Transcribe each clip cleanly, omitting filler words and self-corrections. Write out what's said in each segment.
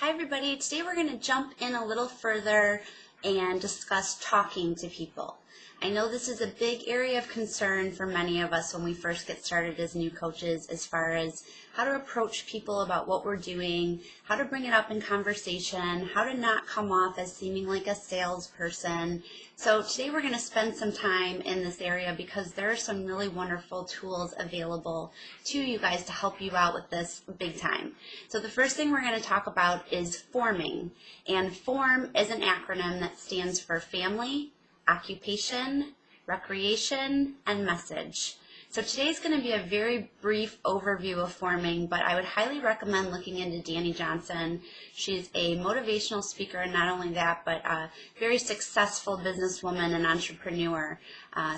Hi everybody, today we're going to jump in a little further and discuss talking to people. I know this is a big area of concern for many of us when we first get started as new coaches, as far as how to approach people about what we're doing, how to bring it up in conversation, how to not come off as seeming like a salesperson. So today we're going to spend some time in this area because there are some really wonderful tools available to you guys to help you out with this big time. So the first thing we're going to talk about is forming. And FORM is an acronym that stands for family, occupation, recreation, and message. So today's going to be a very brief overview of forming, but I would highly recommend looking into Dani Johnson. She's a motivational speaker, and not only that, but a very successful businesswoman and entrepreneur.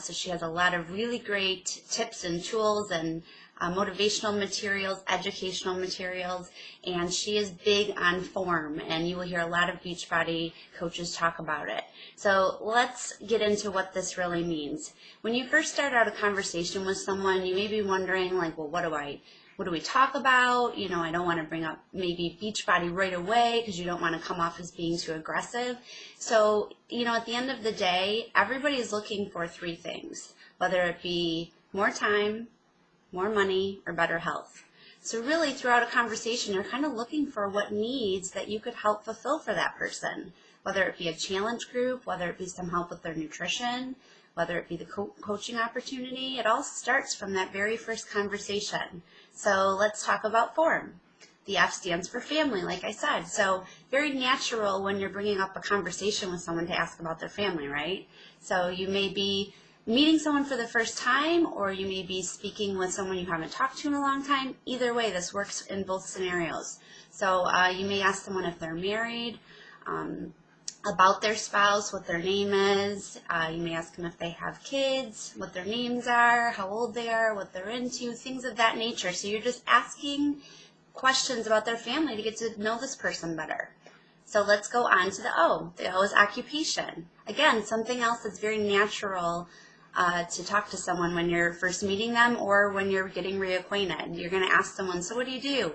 So she has a lot of really great tips and tools and motivational materials, educational materials, and she is big on form, and you will hear a lot of Beachbody coaches talk about it. So let's get into what this really means. When you first start out a conversation with someone, you may be wondering, like, well, what do we talk about? You know, I don't want to bring up maybe Beachbody right away because you don't want to come off as being too aggressive. So, you know, at the end of the day, everybody is looking for three things, whether it be more time, more money, or better health. So really, throughout a conversation, you're kind of looking for what needs that you could help fulfill for that person, whether it be a challenge group, whether it be some help with their nutrition, whether it be the coaching opportunity. It all starts from that very first conversation. So let's talk about form. The F stands for family, like I said. So very natural when you're bringing up a conversation with someone to ask about their family, right? So you may be meeting someone for the first time, or you may be speaking with someone you haven't talked to in a long time. Either way, this works in both scenarios. So you may ask someone if they're married, about their spouse, what their name is. You may ask them if they have kids, what their names are, how old they are, what they're into, things of that nature. So you're just asking questions about their family to get to know this person better. So let's go on to the O. The O is occupation. Again, something else that's very natural to talk to someone when you're first meeting them or when you're getting reacquainted. You're going to ask someone, so what do you do?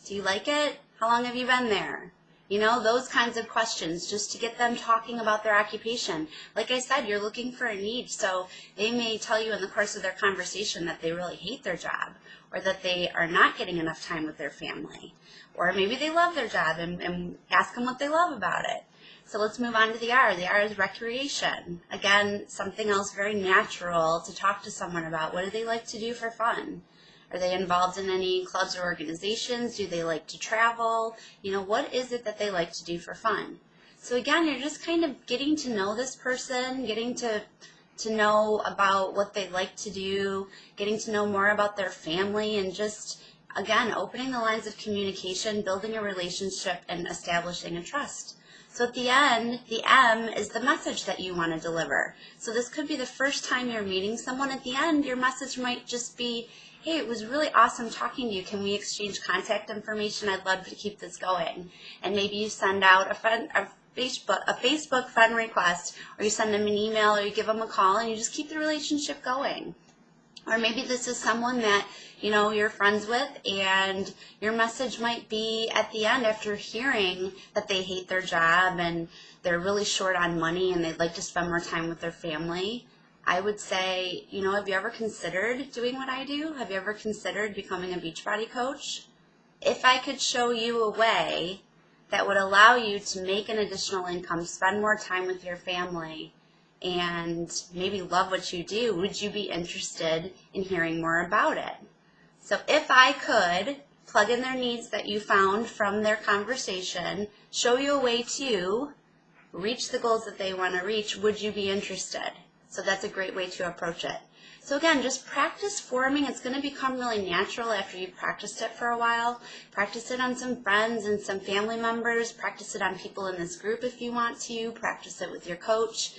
Do you like it? How long have you been there? You know, those kinds of questions, just to get them talking about their occupation. Like I said, you're looking for a need, so they may tell you in the course of their conversation that they really hate their job, or that they are not getting enough time with their family, or maybe they love their job, and ask them what they love about it. So let's move on to the R. The R is recreation. Again, something else very natural to talk to someone about. What do they like to do for fun? Are they involved in any clubs or organizations? Do they like to travel? You know, what is it that they like to do for fun? So again, you're just kind of getting to know this person, getting to know about what they like to do, getting to know more about their family, and just, again, opening the lines of communication, building a relationship, and establishing a trust. So at the end, the M is the message that you want to deliver. So this could be the first time you're meeting someone. At the end, your message might just be, hey, it was really awesome talking to you. Can we exchange contact information? I'd love to keep this going. And maybe you send out a Facebook friend request, or you send them an email, or you give them a call, and you just keep the relationship going. Or maybe this is someone that, you know, you're friends with, and your message might be at the end, after hearing that they hate their job and they're really short on money and they'd like to spend more time with their family. I would say, you know, have you ever considered doing what I do? Have you ever considered becoming a Beachbody coach? If I could show you a way that would allow you to make an additional income, spend more time with your family, and maybe love what you do, would you be interested in hearing more about it? So if I could plug in their needs that you found from their conversation, show you a way to reach the goals that they want to reach, would you be interested? So that's a great way to approach it. So again, just practice forming. It's going to become really natural after you've practiced it for a while. Practice it on some friends and some family members. Practice it on people in this group if you want to. Practice it with your coach.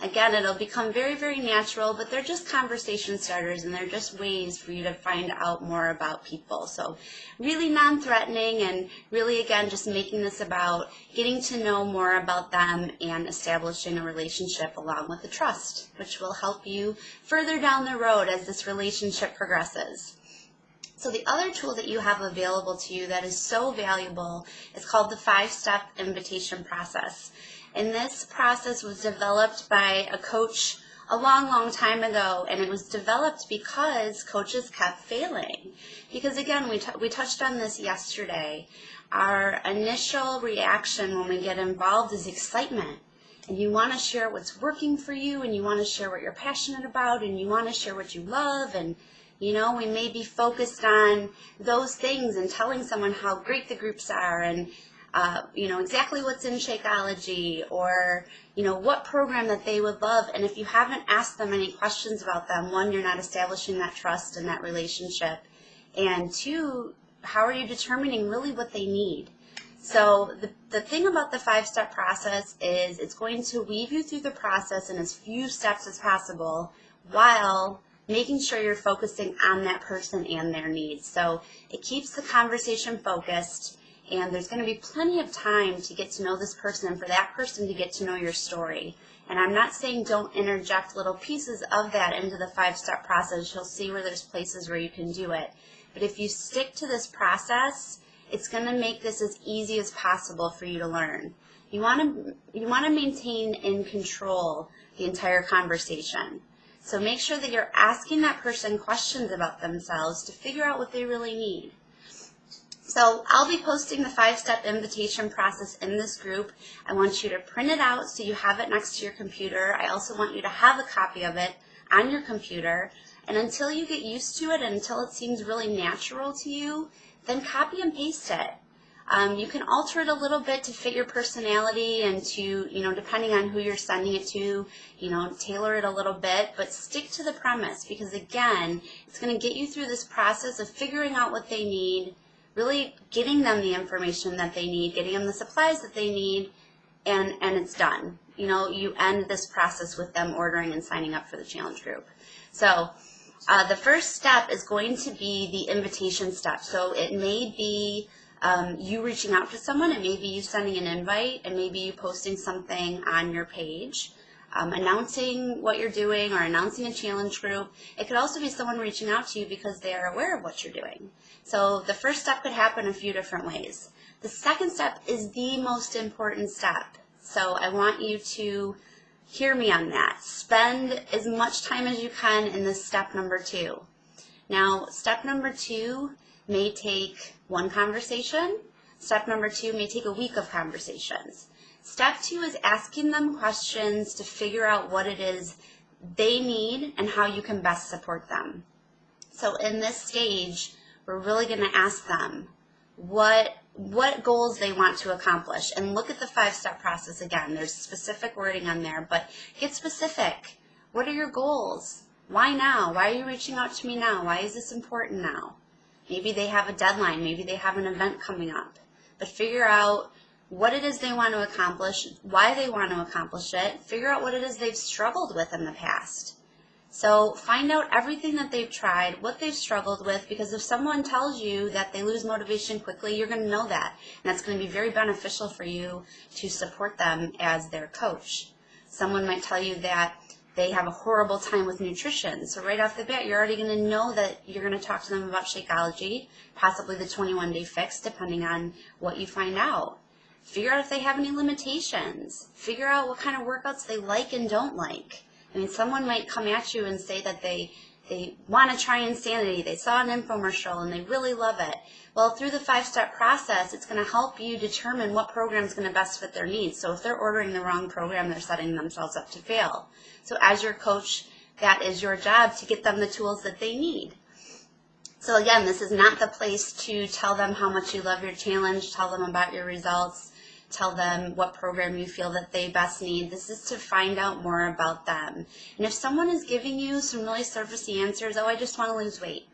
Again, it'll become very, very natural, but they're just conversation starters, and they're just ways for you to find out more about people. So really non-threatening, and really, again, just making this about getting to know more about them and establishing a relationship along with the trust, which will help you further down the road as this relationship progresses. So the other tool that you have available to you that is so valuable is called the 5-step invitation process. And this process was developed by a coach a long time ago, and it was developed because coaches kept failing. Because again, we touched on this yesterday. Our initial reaction when we get involved is excitement. And you want to share what's working for you, and you want to share what you're passionate about, and you want to share what you love, and we may be focused on those things and telling someone how great the groups are, and exactly what's in Shakeology, or what program that they would love. And if you haven't asked them any questions about them, one, you're not establishing that trust and that relationship, and two, how are you determining really what they need? So the thing about the 5-step process is it's going to weave you through the process in as few steps as possible while making sure you're focusing on that person and their needs. So it keeps the conversation focused, and there's going to be plenty of time to get to know this person and for that person to get to know your story. And I'm not saying don't interject little pieces of that into the 5-step process. You'll see where there's places where you can do it. But if you stick to this process, it's going to make this as easy as possible for you to learn. You want to maintain in control the entire conversation. So make sure that you're asking that person questions about themselves to figure out what they really need. So I'll be posting the 5-step invitation process in this group. I want you to print it out so you have it next to your computer. I also want you to have a copy of it on your computer. And until you get used to it and until it seems really natural to you, then copy and paste it. You can alter it a little bit to fit your personality and to, depending on who you're sending it to, tailor it a little bit, but stick to the premise, because again, it's going to get you through this process of figuring out what they need, really getting them the information that they need, getting them the supplies that they need, and it's done. You end this process with them ordering and signing up for the challenge group. So the first step is going to be the invitation step. So it may be you reaching out to someone, it may be you sending an invite, and maybe you posting something on your page, announcing what you're doing or announcing a challenge group. It could also be someone reaching out to you because they are aware of what you're doing. So the first step could happen a few different ways. The second step is the most important step. So I want you to hear me on that. Spend as much time as you can in this step number 2. Now, step number 2 may take one conversation. Step number 2 may take a week of conversations. Step 2 is asking them questions to figure out what it is they need and how you can best support them. So in this stage, we're really going to ask them what goals they want to accomplish. And look at the 5-step process again. There's specific wording on there, but get specific. What are your goals? Why now? Why are you reaching out to me now? Why is this important now? Maybe they have a deadline. Maybe they have an event coming up. But figure out what it is they want to accomplish, why they want to accomplish it. Figure out what it is they've struggled with in the past. So find out everything that they've tried, what they've struggled with, because if someone tells you that they lose motivation quickly, you're going to know that. And that's going to be very beneficial for you to support them as their coach. Someone might tell you that they have a horrible time with nutrition. So right off the bat, you're already going to know that you're going to talk to them about Shakeology, possibly the 21-day fix, depending on what you find out. Figure out if they have any limitations. Figure out what kind of workouts they like and don't like. I mean, someone might come at you and say that they want to try Insanity. They saw an infomercial and they really love it. Well, through the 5-step process, it's going to help you determine what program is going to best fit their needs. So if they're ordering the wrong program, they're setting themselves up to fail. So as your coach, that is your job to get them the tools that they need. So again, this is not the place to tell them how much you love your challenge, tell them about your results, tell them what program you feel that they best need. This is to find out more about them. And if someone is giving you some really surfacey answers, oh, I just want to lose weight,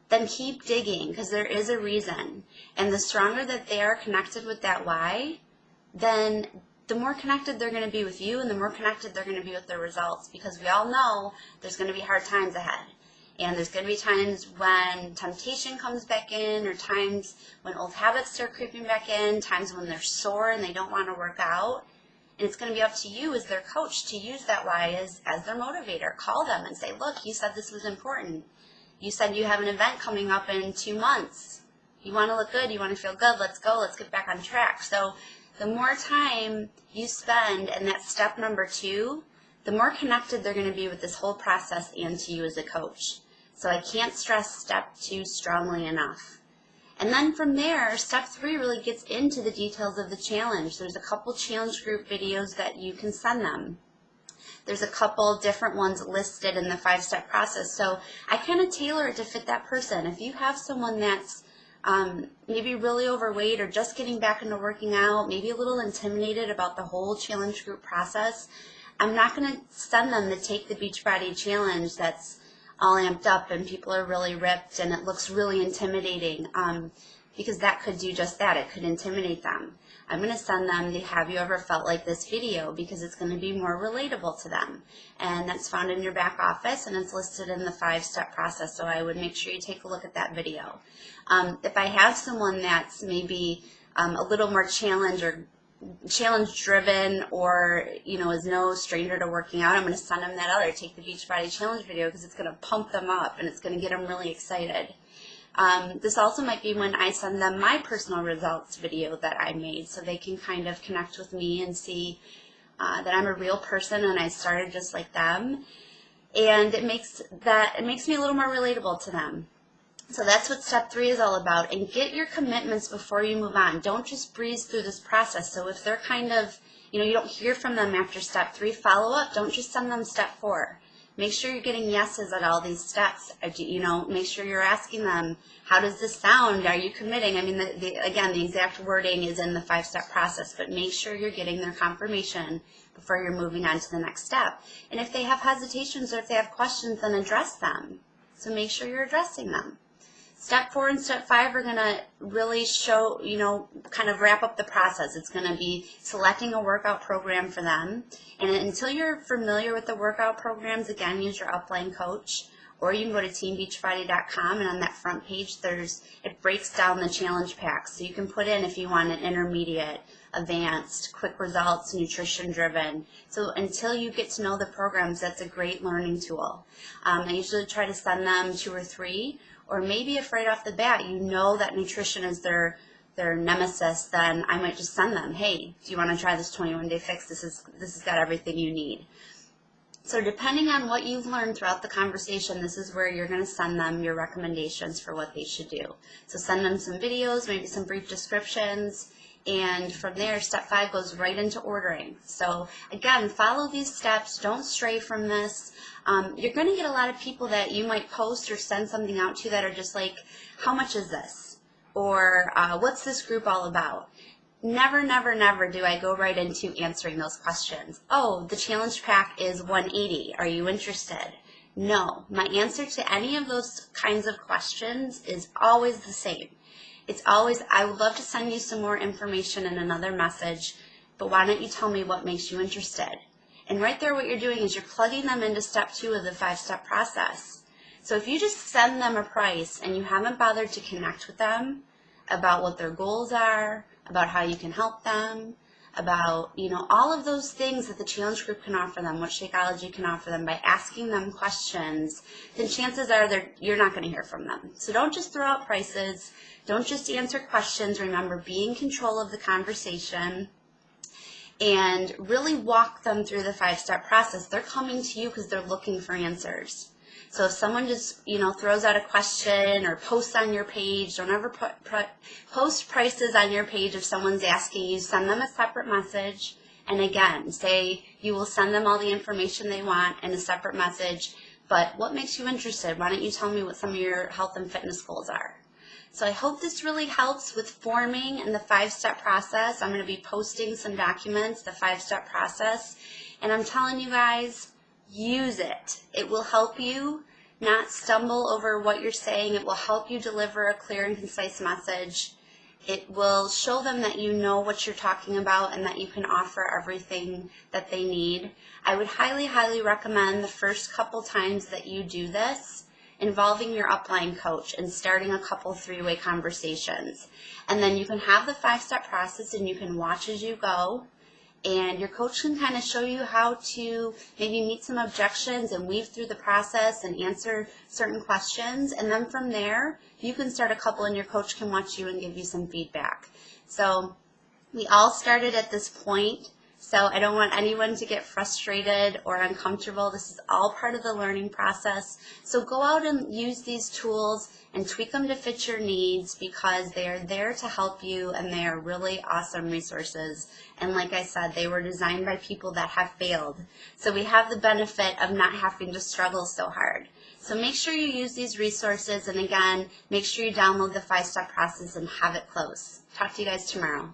then keep digging, because there is a reason. And the stronger that they are connected with that why, then the more connected they're going to be with you, and the more connected they're going to be with their results, because we all know there's going to be hard times ahead. And there's going to be times when temptation comes back in, or times when old habits start creeping back in, times when they're sore and they don't want to work out. And it's going to be up to you as their coach to use that why as their motivator. Call them and say, look, you said this was important. You said you have an event coming up in 2 months. You want to look good, you want to feel good, let's go, let's get back on track. So the more time you spend in that step number 2, the more connected they're going to be with this whole process and to you as a coach. So I can't stress step 2 strongly enough. And then from there, step 3 really gets into the details of the challenge. There's a couple challenge group videos that you can send them. There's a couple different ones listed in the 5-step process. So I kind of tailor it to fit that person. If you have someone that's maybe really overweight or just getting back into working out, maybe a little intimidated about the whole challenge group process, I'm not going to send them to take the Beachbody challenge that's all amped up and people are really ripped and it looks really intimidating, because that could do just that. It could intimidate them. I'm going to send them the Have You Ever Felt Like This video because it's going to be more relatable to them. And that's found in your back office and it's listed in the 5-step process. So I would make sure you take a look at that video. If I have someone that's maybe a little more challenge driven or, is no stranger to working out, I'm going to send them that other Take the Beachbody Challenge video because it's going to pump them up and it's going to get them really excited. This also might be when I send them my personal results video that I made so they can kind of connect with me and see that I'm a real person and I started just like them. And it makes me a little more relatable to them. So that's what step 3 is all about. And get your commitments before you move on. Don't just breeze through this process. So if they're kind of, you don't hear from them after step 3, follow up. Don't just send them step 4. Make sure you're getting yeses at all these steps. Make sure you're asking them, how does this sound? Are you committing? I mean, again, the exact wording is in the 5-step process, but make sure you're getting their confirmation before you're moving on to the next step. And if they have hesitations or if they have questions, then address them. So make sure you're addressing them. Step 4 and step 5 are going to really show, kind of wrap up the process. It's going to be selecting a workout program for them. And until you're familiar with the workout programs, again, use your upline coach. Or you can go to teambeachbody.com and on that front page, it breaks down the challenge packs. So you can put in if you want an intermediate, advanced, quick results, nutrition driven. So until you get to know the programs, that's a great learning tool. I usually try to send them 2 or 3. Or maybe if right off the bat that nutrition is their nemesis, then I might just send them, hey, do you want to try this 21-day fix? This has got everything you need. So depending on what you've learned throughout the conversation, this is where you're going to send them your recommendations for what they should do. So send them some videos, maybe some brief descriptions, and from there, step 5 goes right into ordering. So again, follow these steps. Don't stray from this. You're going to get a lot of people that you might post or send something out to that are just like, how much is this? Or what's this group all about? Never, never, never do I go right into answering those questions. Oh, the challenge pack is $180. Are you interested? No. My answer to any of those kinds of questions is always the same. It's always, I would love to send you some more information in another message, but why don't you tell me what makes you interested? And right there what you're doing is you're plugging them into step 2 of the 5-step process. So if you just send them a price and you haven't bothered to connect with them about what their goals are, about how you can help them, about, all of those things that the challenge group can offer them, what Shakeology can offer them by asking them questions, then chances are you're not going to hear from them. So don't just throw out prices. Don't just answer questions. Remember, be in control of the conversation and really walk them through the 5-step process. They're coming to you because they're looking for answers. So if someone just, throws out a question or posts on your page, don't ever post prices on your page if someone's asking you. Send them a separate message. And again, say you will send them all the information they want in a separate message. But what makes you interested? Why don't you tell me what some of your health and fitness goals are? So I hope this really helps with forming in the 5-step process. I'm going to be posting some documents, the 5-step process. And I'm telling you guys, use it. It will help you not stumble over what you're saying. It will help you deliver a clear and concise message. It will show them that you know what you're talking about and that you can offer everything that they need. I would highly, highly recommend the first couple times that you do this involving your upline coach and starting a couple 3-way conversations. And then you can have the 5-step process and you can watch as you go. and your coach can kind of show you how to maybe meet some objections and weave through the process and answer certain questions. And then from there, you can start a couple and your coach can watch you and give you some feedback. So we all started at this point. So I don't want anyone to get frustrated or uncomfortable. This is all part of the learning process. So go out and use these tools and tweak them to fit your needs, because they are there to help you and they are really awesome resources. And like I said, they were designed by people that have failed. So we have the benefit of not having to struggle so hard. So make sure you use these resources, and again, make sure you download the 5-step process and have it close. Talk to you guys tomorrow.